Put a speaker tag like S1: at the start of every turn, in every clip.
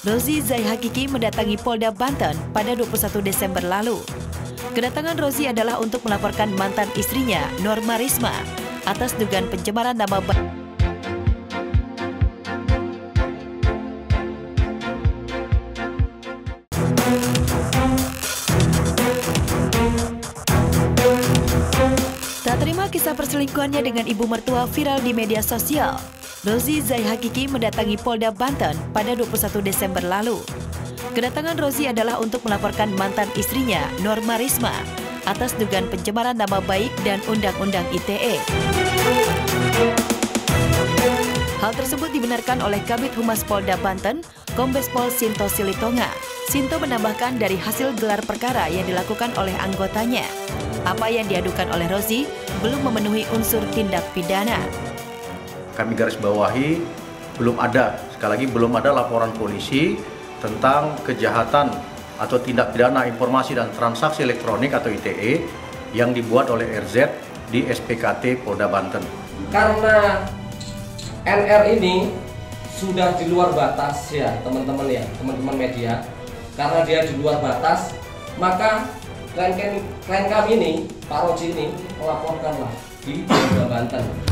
S1: Rozi Zai Hakiki mendatangi Polda Banten pada 21 Desember lalu. Kedatangan Rozi adalah untuk melaporkan mantan istrinya, Norma Risma, atas dugaan pencemaran nama baik. Tak terima kisah perselingkuhannya dengan ibu mertua viral di media sosial, Rozi Zai Hakiki mendatangi Polda Banten pada 21 Desember lalu. Kedatangan Rozi adalah untuk melaporkan mantan istrinya, Norma Risma, atas dugaan pencemaran nama baik dan Undang-Undang ITE. Hal tersebut dibenarkan oleh Kabid Humas Polda Banten, Kombes Pol Sinto Silitonga. Sinto menambahkan dari hasil gelar perkara yang dilakukan oleh anggotanya, apa yang diadukan oleh Rozi belum memenuhi unsur tindak pidana.
S2: Kami garis bawahi, sekali lagi belum ada laporan polisi tentang kejahatan atau tindak pidana informasi dan transaksi elektronik atau ITE yang dibuat oleh RZ di SPKT Polda Banten.
S3: Karena NR ini sudah di luar batas ya teman-teman media, karena dia di luar batas, maka klien kami ini, Pak Rozi ini, melaporkanlah di Polda Banten.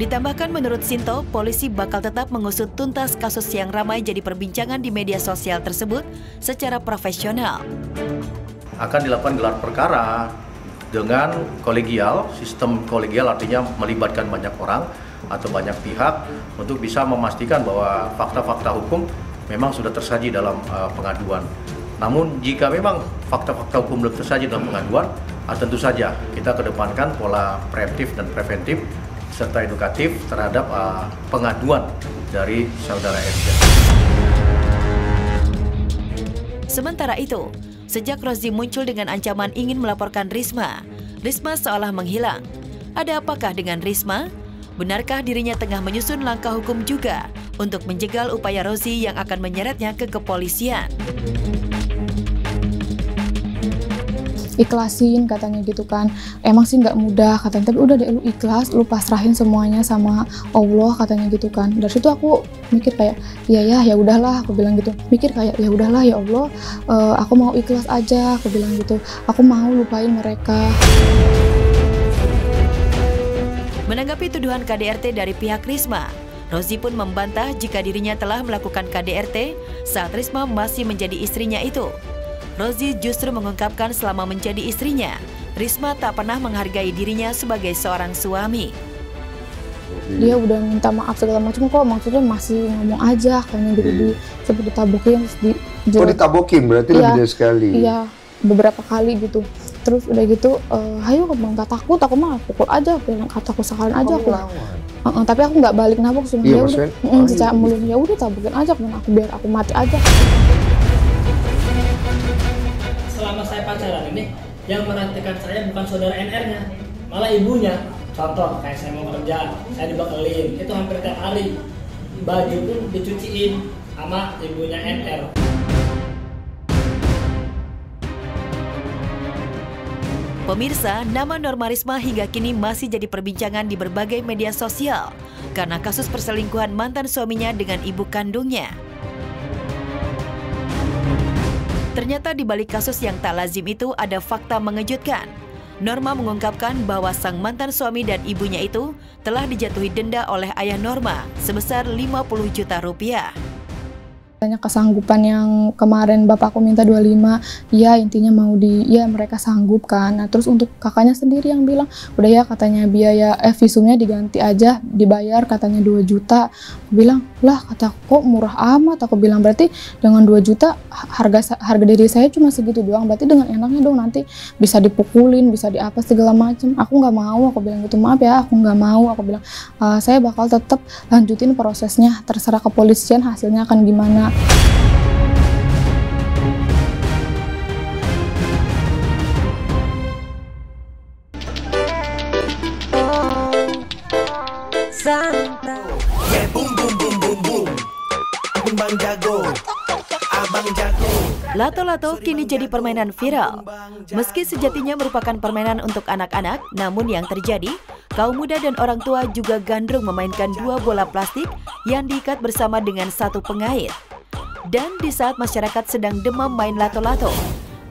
S1: Ditambahkan menurut Sinto, polisi bakal tetap mengusut tuntas kasus yang ramai jadi perbincangan di media sosial tersebut secara profesional.
S2: Akan dilakukan gelar perkara dengan kolegial, sistem kolegial artinya melibatkan banyak orang atau banyak pihak untuk bisa memastikan bahwa fakta-fakta hukum memang sudah tersaji dalam pengaduan. Namun jika memang fakta-fakta hukum belum tersaji dalam pengaduan, tentu saja kita kedepankan pola preemptif dan preventif serta edukatif terhadap pengaduan dari saudara RZ.
S1: Sementara itu, sejak Rozi muncul dengan ancaman ingin melaporkan Risma, Risma seolah menghilang. Ada apakah dengan Risma? Benarkah dirinya tengah menyusun langkah hukum juga untuk menjegal upaya Rozi yang akan menyeretnya ke kepolisian?
S4: Ikhlasin katanya gitu kan, emang sih nggak mudah katanya, tapi udah deh lu ikhlas, lu pasrahin semuanya sama Allah katanya gitu kan. Dari situ aku mikir kayak ya udahlah, aku bilang gitu, mikir kayak ya udahlah ya Allah, aku mau ikhlas aja, aku bilang gitu, aku mau lupain mereka.
S1: Menanggapi tuduhan KDRT dari pihak Risma, Rozi pun membantah jika dirinya telah melakukan KDRT saat Risma masih menjadi istrinya itu. Rozi justru mengungkapkan selama menjadi istrinya, Risma tak pernah menghargai dirinya sebagai seorang suami.
S4: Dia udah minta maaf segala macam kok, maksudnya masih ngomong aja kayaknya gitu, seperti ditabokin.
S5: Ditabokin berarti lebih dari sekali?
S4: Iya, beberapa kali gitu. Terus udah gitu, ayo kamu nggak takut, aku mah pukul aja, kataku sekalian aja aku. Tapi aku nggak balik nabok,
S5: iya,
S4: udah, secara mulus ya udah tabokin aja, biar aku mati aja.
S6: Selama saya pacaran ini, yang menantikan saya bukan saudara NR-nya, malah ibunya. Contoh, kayak saya mau kerja, saya dibekelin, itu hampir tiap hari. Baju pun dicuciin sama ibunya NR.
S1: Pemirsa, nama Norma Risma hingga kini masih jadi perbincangan di berbagai media sosial karena kasus perselingkuhan mantan suaminya dengan ibu kandungnya. Ternyata di balik kasus yang tak lazim itu ada fakta mengejutkan. Norma mengungkapkan bahwa sang mantan suami dan ibunya itu telah dijatuhi denda oleh ayah Norma sebesar 50 juta rupiah.
S4: Kesanggupan yang kemarin bapakku minta 25, ya intinya mau mereka sanggup kan. Nah terus untuk kakaknya sendiri yang bilang, udah ya katanya biaya visumnya diganti aja, dibayar katanya 2 juta. Aku bilang, lah kata kok murah amat, aku bilang berarti dengan 2 juta harga diri saya cuma segitu doang, berarti dengan enaknya dong nanti bisa dipukulin, bisa diapa segala macem. Aku nggak mau, aku bilang gitu, maaf ya aku nggak mau, aku bilang saya bakal tetap lanjutin prosesnya, terserah kepolisian hasilnya akan gimana.
S1: Lato-lato kini jadi permainan viral. Meski sejatinya merupakan permainan untuk anak-anak, namun yang terjadi Kaum muda dan orang tua juga gandrung memainkan 2 bola plastik yang diikat bersama dengan 1 pengait. Dan di saat masyarakat sedang demam main lato-lato,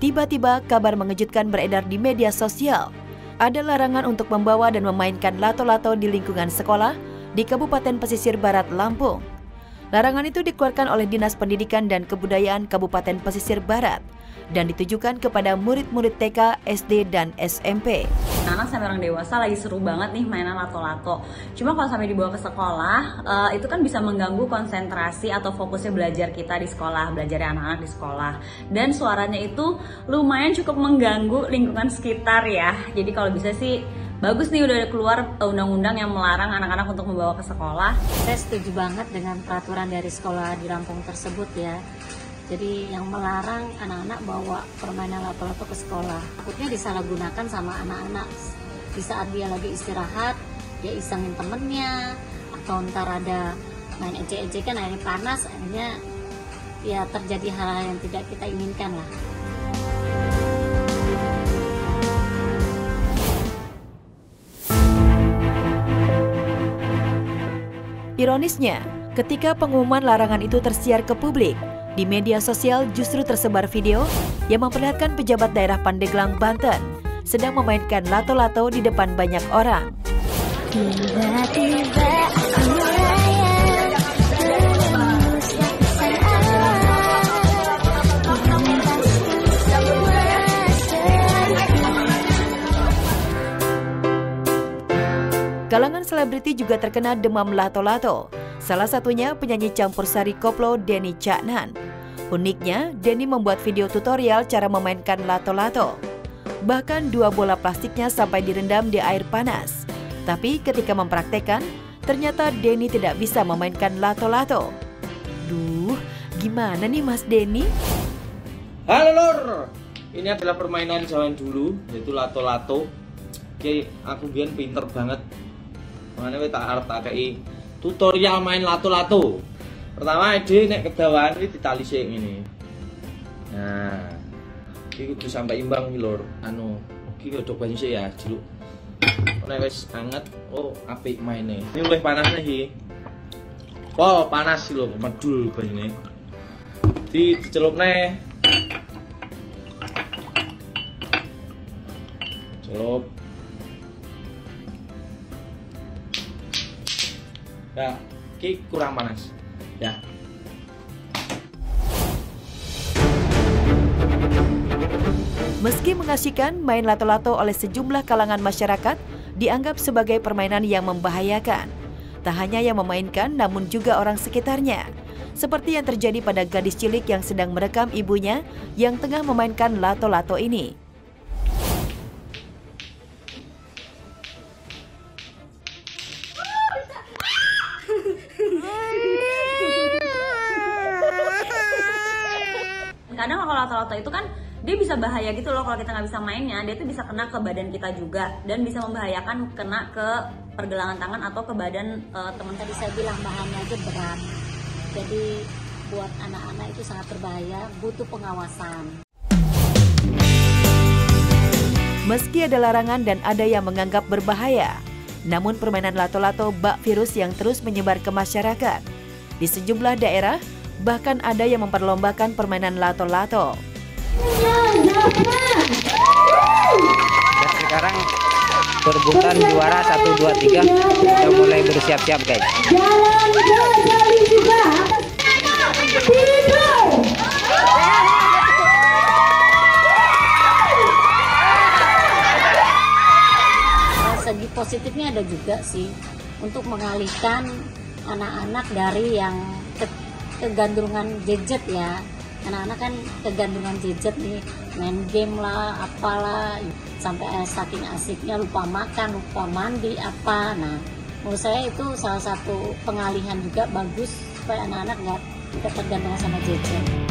S1: tiba-tiba kabar mengejutkan beredar di media sosial. Ada larangan untuk membawa dan memainkan lato-lato di lingkungan sekolah di Kabupaten Pesisir Barat, Lampung. Larangan itu dikeluarkan oleh Dinas Pendidikan dan Kebudayaan Kabupaten Pesisir Barat dan ditujukan kepada murid-murid TK, SD, dan SMP.
S7: Anak sampai orang dewasa lagi seru banget nih mainan lato-lato. Cuma kalau sampai dibawa ke sekolah, itu kan bisa mengganggu konsentrasi atau fokusnya belajar kita di sekolah, belajar anak-anak di sekolah. Dan suaranya itu lumayan cukup mengganggu lingkungan sekitar ya. Jadi kalau bisa sih, bagus nih udah keluar undang-undang yang melarang anak-anak untuk membawa ke sekolah.
S8: Saya setuju banget dengan peraturan dari sekolah di Lampung tersebut ya. Jadi yang melarang anak-anak bawa permainan lato-lato ke sekolah. Takutnya disalahgunakan sama anak-anak. Di saat dia lagi istirahat, dia isengin temennya, atau ntar ada main ejek-ejekan, airnya panas, akhirnya ya terjadi hal-hal yang tidak kita inginkan lah.
S1: Ironisnya, ketika pengumuman larangan itu tersiar ke publik, di media sosial justru tersebar video yang memperlihatkan pejabat daerah Pandeglang, Banten sedang memainkan lato-lato di depan banyak orang.
S9: Tiba-tiba aku melayang menembus lapisan awan.
S1: Kalangan selebriti juga terkena demam lato-lato. Salah satunya penyanyi campur sari koplo Denny Caknan. Uniknya, Denny membuat video tutorial cara memainkan lato-lato. Bahkan 2 bola plastiknya sampai direndam di air panas. Tapi ketika mempraktekkan, ternyata Denny tidak bisa memainkan lato-lato. Duh, gimana nih Mas Denny?
S3: Halo Lor, ini adalah permainan zaman dulu, yaitu lato-lato. Oke, aku biar pinter banget. Makanya tak harap tak kayak tutorial main lato-lato. Pertama ide nek kedawan iki ditali sik ngene. Nah, iki kudu sampai imbang iki Lur. Iki godhog banyu sik ya, jeluk. Nek wis anget, oh apik maine. Ini luwih panas nih. Oh, panas sih lho, medul banyune. Dicelupne. Celup. Ya, ini kurang panas. Ya.
S1: Meski mengasyikan, main lato-lato oleh sejumlah kalangan masyarakat dianggap sebagai permainan yang membahayakan. Tak hanya yang memainkan, namun juga orang sekitarnya. Seperti yang terjadi pada gadis cilik yang sedang merekam ibunya yang tengah memainkan lato-lato ini.
S7: Kadang kalau lato-lato itu kan dia bisa bahaya gitu loh kalau kita nggak bisa mainnya. Dia tuh bisa kena ke badan kita juga dan bisa membahayakan kena ke pergelangan tangan atau ke badan teman.
S8: Tadi saya bilang bahannya aja berat. Jadi buat anak-anak itu sangat berbahaya, butuh pengawasan.
S1: Meski ada larangan dan ada yang menganggap berbahaya, namun permainan lato-lato bak virus yang terus menyebar ke masyarakat. Di sejumlah daerah, bahkan ada yang memperlombakan permainan lato-lato.
S10: Dan sekarang perebutan juara 1, 2, 3 sudah mulai bersiap-siap guys.
S8: Segi positifnya ada juga sih untuk mengalihkan anak-anak dari yang kegandrungan gadget ya. Anak-anak kan kegandrungan gadget nih, main game lah, apalah, sampai saking asiknya lupa makan, lupa mandi apa. Nah, menurut saya itu salah satu pengalihan juga bagus supaya anak-anak nggak tergantung sama gadget.